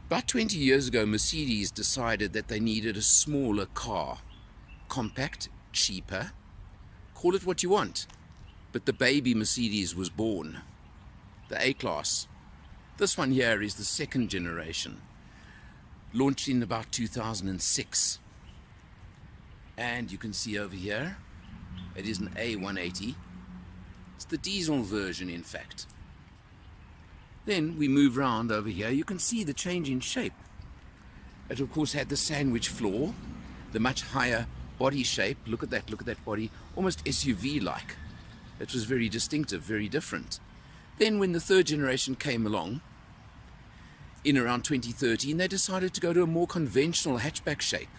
About 20 years ago, Mercedes decided that they needed a smaller car. Compact, cheaper, call it what you want. But the baby Mercedes was born. The A-Class. This one here is the second generation. Launched in about 2006. And you can see over here, it is an A180. It's the diesel version, in fact. Then we move round over here. You can see the change in shape. It of course had the sandwich floor, the much higher body shape. Look at that body, almost SUV-like. It was very distinctive, very different. Then when the third generation came along, in around 2013, they decided to go to a more conventional hatchback shape.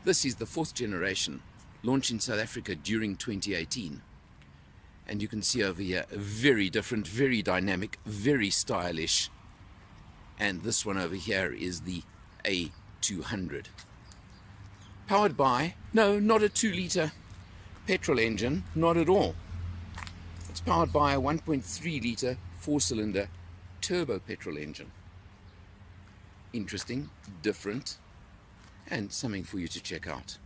This is the fourth generation, launched in South Africa during 2018. And you can see over here, very different, very dynamic, very stylish. And this one over here is the A200. Powered by, no, not a 2-litre petrol engine, not at all. It's powered by a 1.3-litre 4-cylinder turbo petrol engine. Interesting, different, and something for you to check out.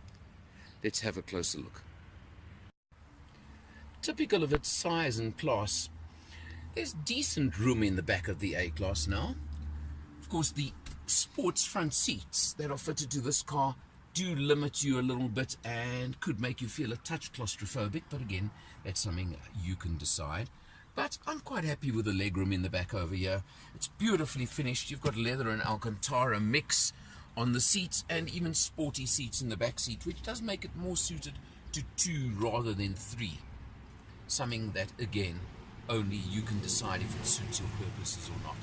Let's have a closer look. Typical of its size and class, there's decent room in the back of the A-Class now. Of course, the sports front seats that are fitted to this car do limit you a little bit and could make you feel a touch claustrophobic, but again, that's something you can decide. But I'm quite happy with the legroom in the back over here. It's beautifully finished. You've got leather and Alcantara mix on the seats and even sporty seats in the back seat, which does make it more suited to 2 rather than 3. Something that, again, only you can decide if it suits your purposes or not.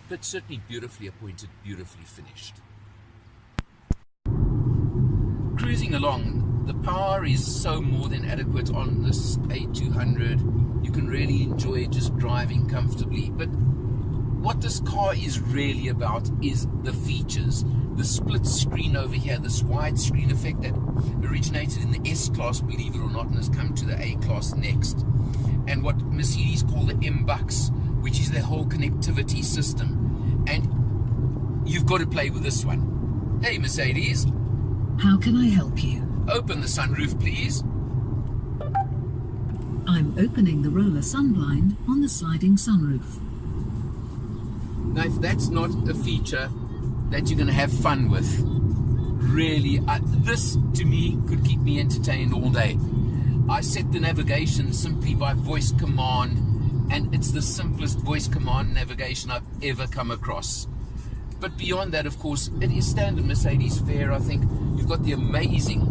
But certainly beautifully appointed, beautifully finished. Cruising along, the power is so more than adequate on this A200. You can really enjoy just driving comfortably. But what this car is really about is the features. The split screen over here, this widescreen effect that originated in the S-Class, believe it or not, and has come to the A-Class next. And what Mercedes call the U-Bux, which is their whole connectivity system. And you've got to play with this one. Hey Mercedes. How can I help you? Open the sunroof, please. I'm opening the roller sunblind on the sliding sunroof. Now, if that's not a feature that you're going to have fun with, really, this to me could keep me entertained all day. I set the navigation simply by voice command, and it's the simplest voice command navigation I've ever come across. But beyond that, of course, it is standard Mercedes fare. I think you've got the amazing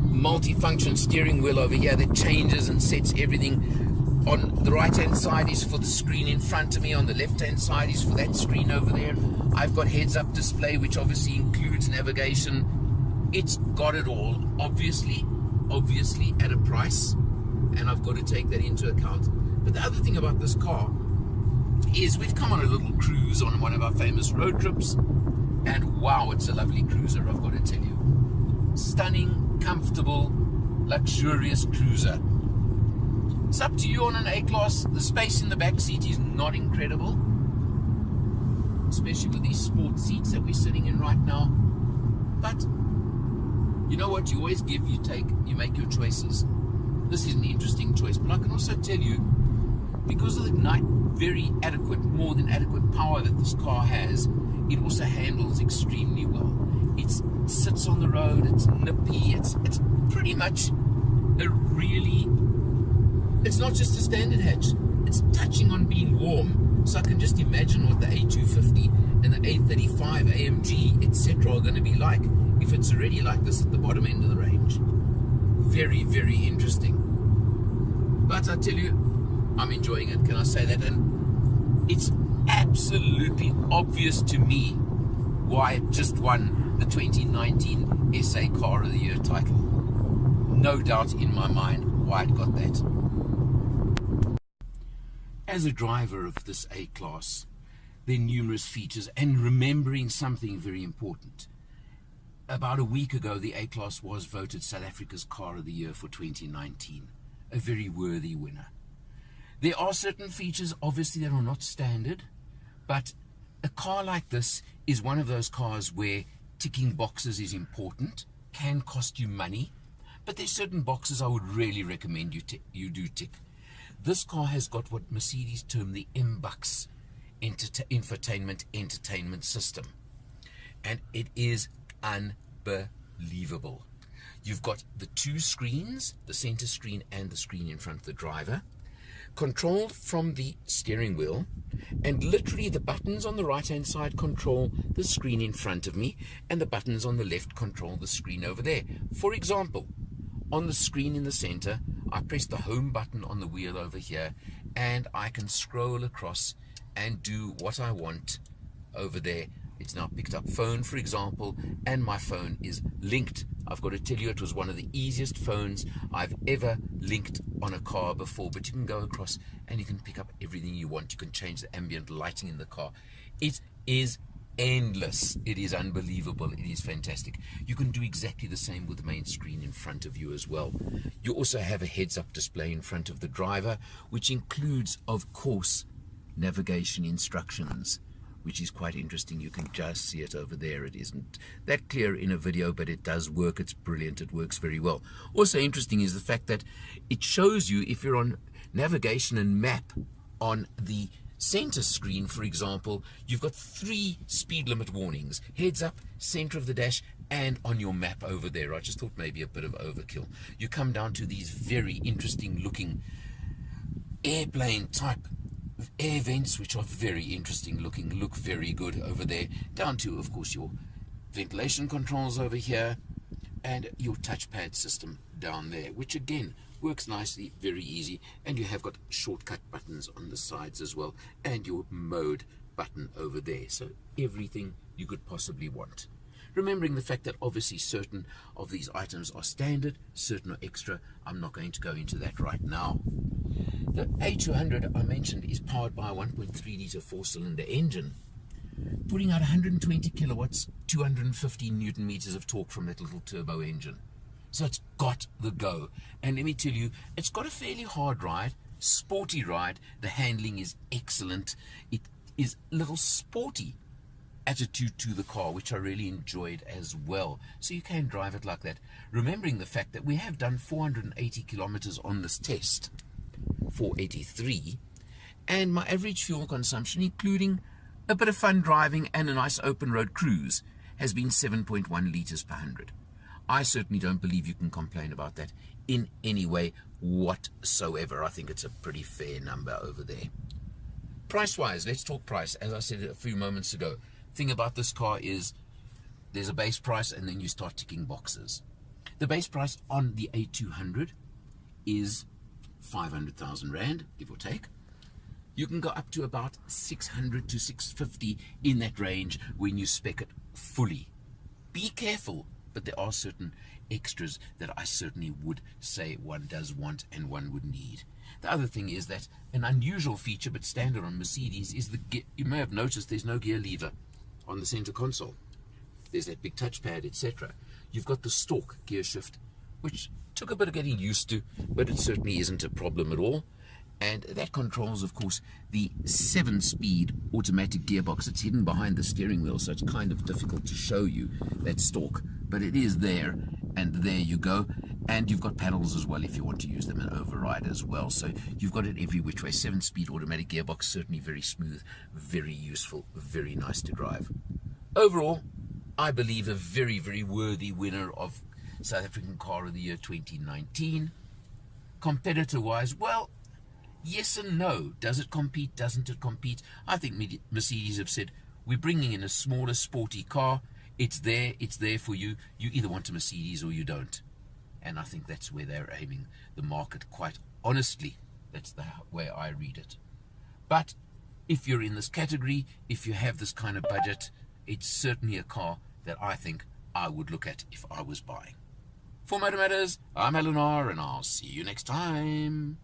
multifunction steering wheel over here that changes and sets everything. On the right hand side is for the screen in front of me, on the left hand side is for that screen over there. I've got heads up display, which obviously includes navigation. It's got it all, obviously at a price, and I've got to take that into account. But the other thing about this car is we've come on a little cruise on one of our famous road trips, and wow, it's a lovely cruiser, I've got to tell you. Stunning, comfortable, luxurious cruiser. It's up to you on an A-Class. The space in the back seat is not incredible, especially with these sport seats that we're sitting in right now. But you know what? You always give, you take, you make your choices. This is an interesting choice, but I can also tell you, because of the very adequate, more than adequate power that this car has, it also handles extremely well. It sits on the road, it's nippy, it's pretty much a really, it's not just a standard hatch, it's touching on being warm. So I can just imagine what the A250 and the A35 AMG, etc. are going to be like if it's already like this at the bottom end of the range. Very, very interesting. But I tell you, I'm enjoying it, can I say that? And it's absolutely obvious to me why it just won the 2019 SA Car of the Year title. No doubt in my mind why it got that. As a driver of this A-Class, there are numerous features, and remembering something very important. About a week ago, the A-Class was voted South Africa's Car of the Year for 2019. A very worthy winner. There are certain features, obviously, that are not standard, but a car like this is one of those cars where ticking boxes is important, can cost you money, but there's certain boxes I would really recommend you do tick. This car has got what Mercedes term the U-Bux infotainment entertainment system, and it is unbelievable. You've got the two screens, the center screen and the screen in front of the driver, controlled from the steering wheel, and literally the buttons on the right hand side control the screen in front of me, and the buttons on the left control the screen over there. For example, on the screen in the center, I press the home button on the wheel over here, and I can scroll across and do what I want over there. It's now picked up phone, for example, and my phone is linked. I've got to tell you, it was one of the easiest phones I've ever linked on a car before, but you can go across and you can pick up everything you want. You can change the ambient lighting in the car. It is endless. It is unbelievable. It is fantastic. You can do exactly the same with the main screen in front of you as well. You also have a heads-up display in front of the driver, which includes, of course, navigation instructions, which is quite interesting. You can just see it over there. It isn't that clear in a video, but it does work. It's brilliant. It works very well. Also interesting is the fact that it shows you, if you're on navigation and map on the center screen, for example, you've got 3 speed limit warnings: heads up, center of the dash, and on your map over there. I just thought maybe a bit of overkill. You come down to these very interesting looking airplane type air vents, which are very interesting looking, look very good over there, down to, of course, your ventilation controls over here, and your touchpad system down there, which again works nicely, very easy, and you have got shortcut buttons on the sides as well, and your mode button over there. So everything you could possibly want. Remembering the fact that obviously certain of these items are standard, certain are extra. I'm not going to go into that right now. The A200 I mentioned is powered by a 1.3 litre 4-cylinder engine, putting out 120 kilowatts, 250 newton meters of torque from that little turbo engine. So it's got the go. And let me tell you, it's got a fairly hard ride, sporty ride. The handling is excellent. It is a little sporty attitude to the car, which I really enjoyed as well. So you can drive it like that. Remembering the fact that we have done 480 kilometers on this test, 483, and my average fuel consumption, including a bit of fun driving and a nice open road cruise, has been 7.1 liters per 100. I certainly don't believe you can complain about that in any way whatsoever. I think it's a pretty fair number over there. Price-wise, let's talk price. As I said a few moments ago, thing about this car is there's a base price and then you start ticking boxes. The base price on the A200 is 500,000 Rand, give or take. You can go up to about 600 to 650 in that range when you spec it fully. Be careful, but there are certain extras that I certainly would say one does want and one would need. The other thing is that an unusual feature, but standard on Mercedes, is the gear. You may have noticed there's no gear lever on the center console. There's that big touchpad, etc. You've got the stalk gear shift, which took a bit of getting used to, but it certainly isn't a problem at all. And that controls, of course, the 7-speed automatic gearbox. It's hidden behind the steering wheel, so it's kind of difficult to show you that stalk, but it is there, and there you go. And you've got paddles as well if you want to use them and override as well. So you've got it every which way. 7-speed automatic gearbox, certainly very smooth, very useful, very nice to drive. Overall, I believe a very, very worthy winner of South African Car of the Year 2019. Competitor-wise, well, yes and no. Does it compete? Doesn't it compete? I think Mercedes have said, we're bringing in a smaller, sporty car. It's there for you. You either want a Mercedes or you don't. And I think that's where they're aiming the market, quite honestly. That's the way I read it. But if you're in this category, if you have this kind of budget, it's certainly a car that I think I would look at if I was buying. For Motor Matters, I'm Eleanor, and I'll see you next time.